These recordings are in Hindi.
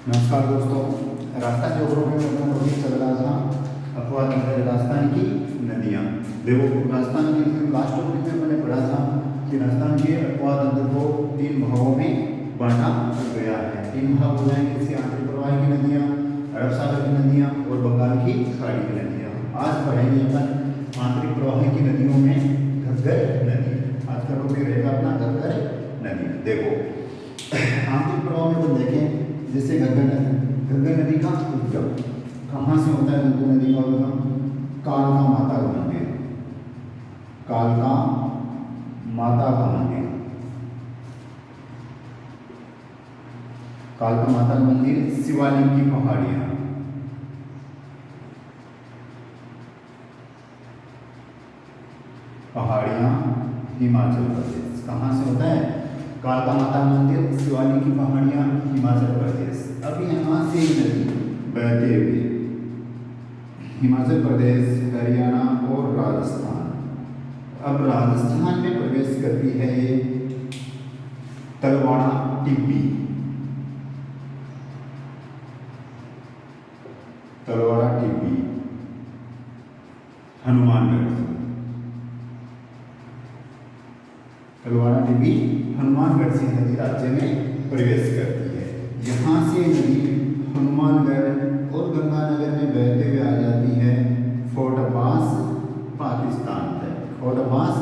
नमस्कार दोस्तों। राजस्थान ज्योग्राफी में अपना टॉपिक चल रहा था अपवाद नगर राजस्थान की नदियाँ। देखो राजस्थान की लास्ट टॉपिक में मैंने पढ़ा था कि राजस्थान के अपवाद नगर को 3 भागों में बांटा गया है। 3 भाग हो जाएंगे, इसके आंतरिक प्रवाह की नदियाँ, अरब सागर की नदियाँ और बंगाल की खाड़ी की नदियाँ। आज पढ़ेंगे अपन आंतरिक प्रवाह की नदियों में घग्गर नदी। आज का टॉपिक रहेगा अपना घग्गर नदी। देखो आंतरिक प्रवाह में अपन देखें, जैसे घग्गर नदी का उद्गम कहाँ से होता है? घग्गर नदी का उद्गम कालका माता का मंदिर, कालका माता का मंदिर, कालका माता का मंदिर, शिवालिक की पहाड़ियाँ, पहाड़ियाँ हिमाचल प्रदेश। कहाँ से होता है? कालका माता मंदिर, शिवालिक की पहाड़ियाँ, हिमाचल प्रदेश। अब यहाँ से नदी बहते हुए हिमाचल प्रदेश, हरियाणा और राजस्थान। अब राजस्थान में प्रवेश करती है ये तलवाड़ा टिब्बी, तलवाड़ा टिब्बी, हनुमानगढ़, तलवाड़ा टिब्बी हनुमानगढ़ से नदी राज्य में प्रवेश करती है। यहाँ से नदी हनुमानगढ़ और गंगानगर में बहते हुए आ जाती है फोर्ट अब्बास पाकिस्तान तक। फोर्ट अब्बास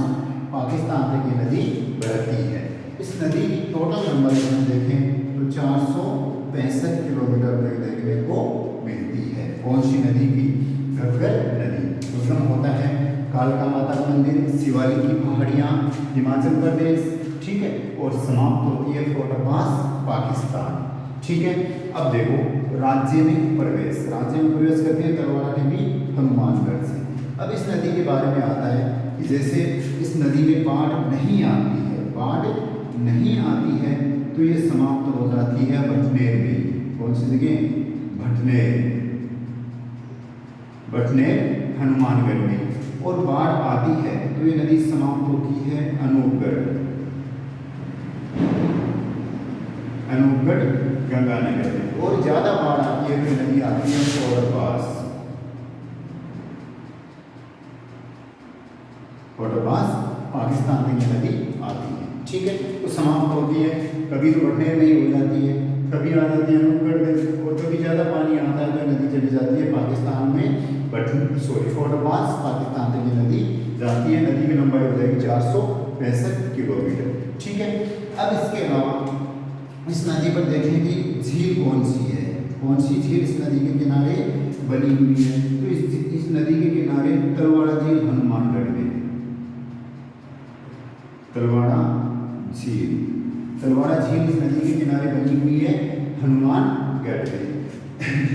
पाकिस्तान तक ये नदी बहती है। इस नदी की टोटल लंबाई हम देखें तो 465 किलोमीटर तक देखने को मिलती है। कौन सी नदी की? घग्गर नदी। उद्गम होता है कालका माता का मंदिर, शिवालिक की पहाड़ियाँ, हिमाचल प्रदेश, ठीक है, और समाप्त होती है फोर्ट अब्बास पाकिस्तान, ठीक है। अब देखो राज्य में प्रवेश करती है तलवाड़ा टिब्बी हनुमानगढ़ से। अब इस नदी के बारे में आता है कि जैसे इस नदी में बाढ़ नहीं आती है, बाढ़ नहीं आती है तो ये समाप्त हो जाती है भटनेर में। कौन सी जगह? भटनेर हनुमानगढ़ में। और बाढ़ आती है तो ये नदी समाप्त होती है अनूपगढ़ गंगानगर में। और ज्यादा बाढ़ आती है तो नदी आती है फोर्ट अब्बास पाकिस्तान में ये नदी आती है, ठीक है। तो समाप्त होती है, कभी तो भटनेर में ही हो जाती है, कभी आ जाती है अनूपगढ़ में, और कभी ज्यादा पानी आता है तो नदी चली जाती है पाकिस्तान में फोर्ट अब्बास पाकिस्तान तक ये नदी जाती है। नदी की लंबाई हो जाएगी 465 किलोमीटर, ठीक है। अब इसके अलावा इस नदी पर देखें कि झील कौन सी है, कौन सी झील इस नदी के किनारे बनी हुई है? तो इस नदी के किनारे तलवाड़ा झील हनुमानगढ़ में, तलवाड़ा झील इस नदी के किनारे बनी हुई है हनुमानगढ़ में।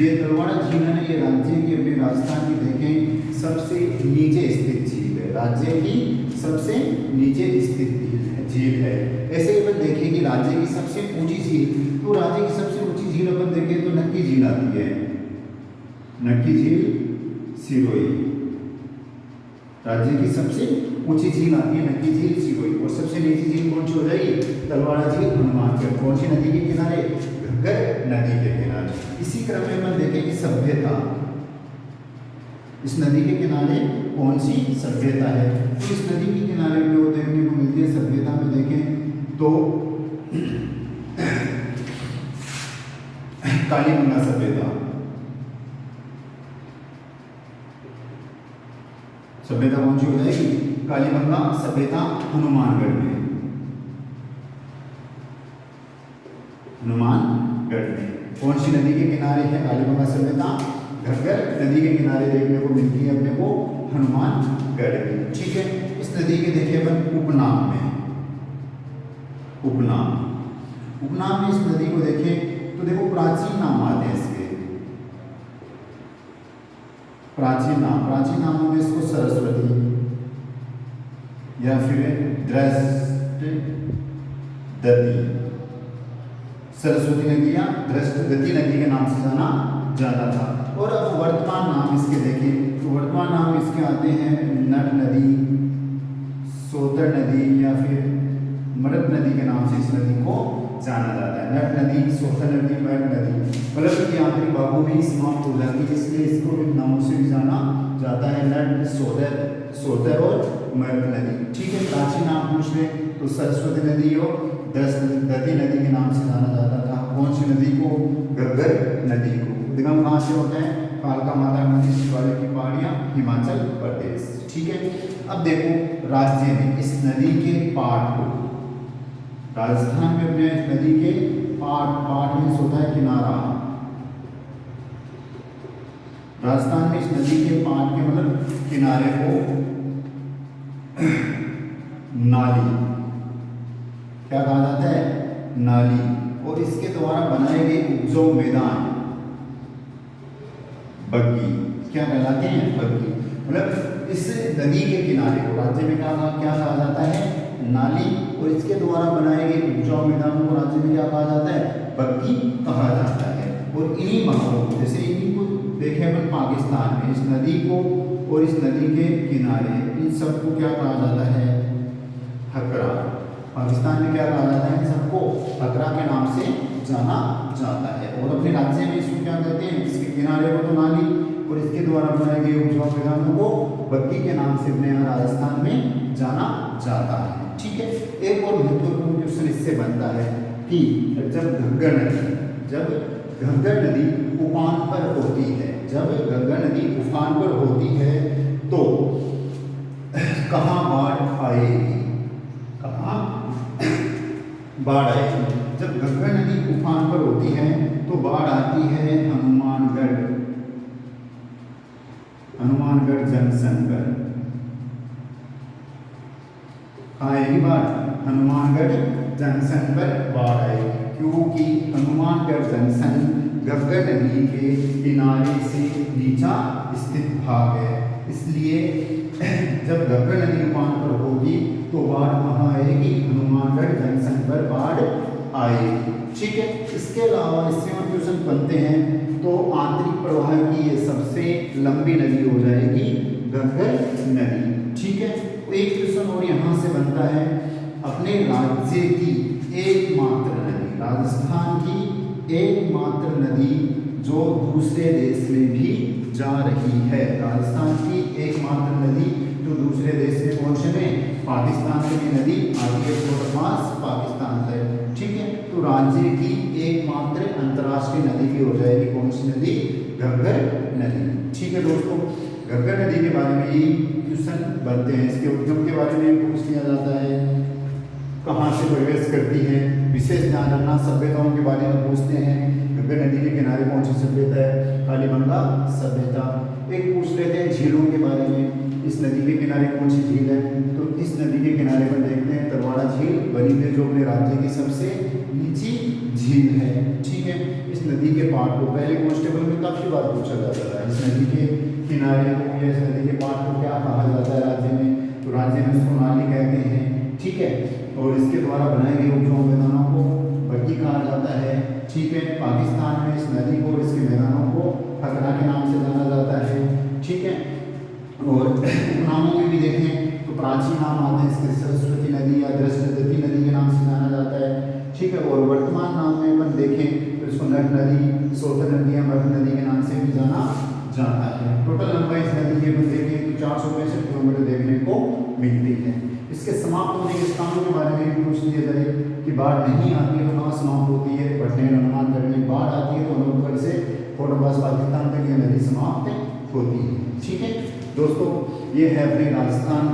ये तलवाड़ा झील है ना, ये राज्य की अपने राजस्थान की देखें सबसे नीचे स्थित झील है, राज्य की सबसे नीचे स्थित झील है। ऐसे अपन देखें कि राज्य की सबसे ऊंची झील, तो राज्य की सबसे ऊंची झील अपन देखें तो नक्की झील आती है, नक्की झील सिरोही। राज्य की सबसे ऊंची झील आती है नक्की झील सिरोही। और सबसे नीची झील कौन सी हो जाएगी? तलवाड़ा झील हनुमानगढ़। कौन सी नदी के किनारे? घग्गर नदी के किनारे। इसी क्रम में अपन देखें कि सभ्यता, इस नदी के किनारे कौन सी सभ्यता है? तो इस नदी के किनारे में वो देखने को मिलती है सभ्यता में देखें तो कालीबंगा सभ्यता, सभ्यता कौन सी हो जाएगी? कालीबंगा सभ्यता हनुमानगढ़ में, हनुमानगढ़ में। कौन सी नदी के किनारे है कालीबंगा सभ्यता? घग्गर नदी के किनारे देखने को मिलती है अपने को हनुमानगढ़ में, ठीक है। इस नदी के देखिए अपन उपनाम में इस नदी को देखें तो देखो प्राचीन नाम आते हैं इसके, प्राचीन नामों में इसको सरस्वती या फिर दृष्टदती, सरस्वती नदी या दृष्टदती नदी के नाम से जाना था। और अब वर्तमान नाम इसके देखें तो वर्तमान नाम इसके आते हैं नट नदी, सोतर नदी या फिर मरद नदी के नाम से इस नदी को जाना जाता है। नट नदी, सोतर नदी, मरद नदी, मतलब कि आखिरी भागों में समाप्त हो जाती है, इसलिए इसको इन नामों से भी जाना जाता है, नट, सोतर और मरद नदी। ठीक है, प्राचीन नाम पूछ ले तो सरस्वती नदी और दती नदी के नाम से जाना जाता था। कौन सी नदी को? घग्गर नदी को। उद्गम कहाँ से होता है? कालका माता नदी, शिवालिक की पहाड़ियाँ, हिमाचल प्रदेश। ठीक है, अब देखो राज्य में इस नदी के पाठ को, राजस्थान में अपने इस नदी के पाठ में होता है किनारा। राजस्थान में इस नदी के पाठ के मतलब किनारे को नाली क्या कहा जाता है? नाली। और इसके द्वारा बनाए गए उपजाऊ मैदान बग्गी क्या कहलाते हैं? बग्गी। मतलब इस नदी के किनारे को राज्य में क्या कहा जाता है? नाली। और इसके द्वारा बनाए गए उपजाऊ मैदानों को राज्य में क्या कहा जाता है? बग्गी कहा जाता है। और इन्हीं भागों को, जैसे इन्हीं को देखें अपन पाकिस्तान में, इस नदी को और इस नदी के किनारे, इन सबको क्या कहा जाता है? हकरा। पाकिस्तान में क्या कहा जाता है? इन सबको हकरा के नाम से जाना जाता है। और अपने राज्य में इसको क्या कहते हैं? इसके किनारे को तो नाली और इसके द्वारा बनाए गए उपजाऊ मैदानों को बग्गी के नाम से अपने यहाँ राजस्थान में जाना जाता है। ठीक है, एक और महत्वपूर्ण क्वेश्चन इससे बनता है कि जब घग्गर नदी उफान पर होती है, जब घग्गर नदी उफान पर होती है तो कहाँ बाढ़ आएगी? कहाँ बाढ़ आएगी? जब घग्गर नदी उफान पर होती है तो बाढ़ आती है हनुमानगढ़ जंक्शन पर। कहाँ आएगी बाढ़? हनुमानगढ़ जंक्शन पर बाढ़ आएगी, क्योंकि हनुमानगढ़ जंक्शन घग्गर नदी के किनारे से नीचा स्थित भाग है, इसलिए जब घग्गर नदी उफान पर होगी तो बाढ़ कहाँ आएगी? हनुमानगढ़ जंक्शन पर बाढ़ आएगी। ठीक है, इसके अलावा इससे और क्वेश्चन बनते हैं तो आंतरिक प्रवाह की ये सबसे लंबी नदी हो जाएगी घग्गर नदी। ठीक है, तो एक क्वेश्चन और यहाँ से बनता है, अपने राज्य की एकमात्र नदी, राजस्थान की एकमात्र नदी जो दूसरे देश में भी जा रही है, राजस्थान की एकमात्र नदी जो दूसरे देश में पहुंचे में, पाकिस्तान से भी नदी आती है पाकिस्तान तक। ठीक है, तो राज्य की एकमात्र अंतर्राष्ट्रीय नदी भी हो जाएगी कौन सी नदी? घग्गर नदी। ठीक है दोस्तों, घग्गर नदी के बारे में ही क्वेश्चन बनते हैं। इसके उद्गम के बारे में पूछ लिया जाता है, कहाँ से प्रवेश करती है, विशेष ध्यान रखना, सभ्यताओं के बारे में पूछते हैं। घग्गर नदी के किनारे कौन सी सभ्यता है? कालीबंगा सभ्यता। एक पूछ लेते हैं झीलों के बारे में, इस नदी के किनारे कौन सी झील है? तो इस नदी के किनारे पर देखते हैं तरवाड़ा झील बनी हुई, जो अपने राज्य की सबसे नीची झील है। ठीक है, इस नदी के पाठ को पहले कांस्टेबल में काफी बार पूछा जाता है, इस नदी के किनारे को या इस नदी के पाठ को क्या कहा जाता है राज्य में? तो राज्य में उसको नाली कहते हैं। ठीक है, और इसके द्वारा बनाए गए उपजाऊ मैदानों को बग्गी कहा जाता है। ठीक है, पाकिस्तान में इस नदी को और इसके मैदानों को हकरा के नाम से जाना जाता है। ठीक है, और नामों में भी देखें तो प्राचीन नाम आते हैं इसके, सरस्वती नदी या दती नदी के नाम से जाना जाता है। ठीक है, और वर्तमान नाम में अपन देखें तो इसको नट नदी, सोतर नदी या मरद नदी के नाम से भी जाना जाता है। टोटल लंबाई इस नदी की अपन देखें तो 465 किलोमीटर देखने को मिलती है। इसके समाप्त होने के स्थानों के बारे में भी पूछ लिया जाए कि बाढ़ नहीं आती है तो कहाँ समाप्त होती है? भटनेर हनुमानगढ़ में। बाढ़ आती है तो हनुमानगढ़ से कोटबास पाकिस्तान तक ये नदी समाप्त होती है। ठीक है दोस्तों, ये है अपने राजस्थान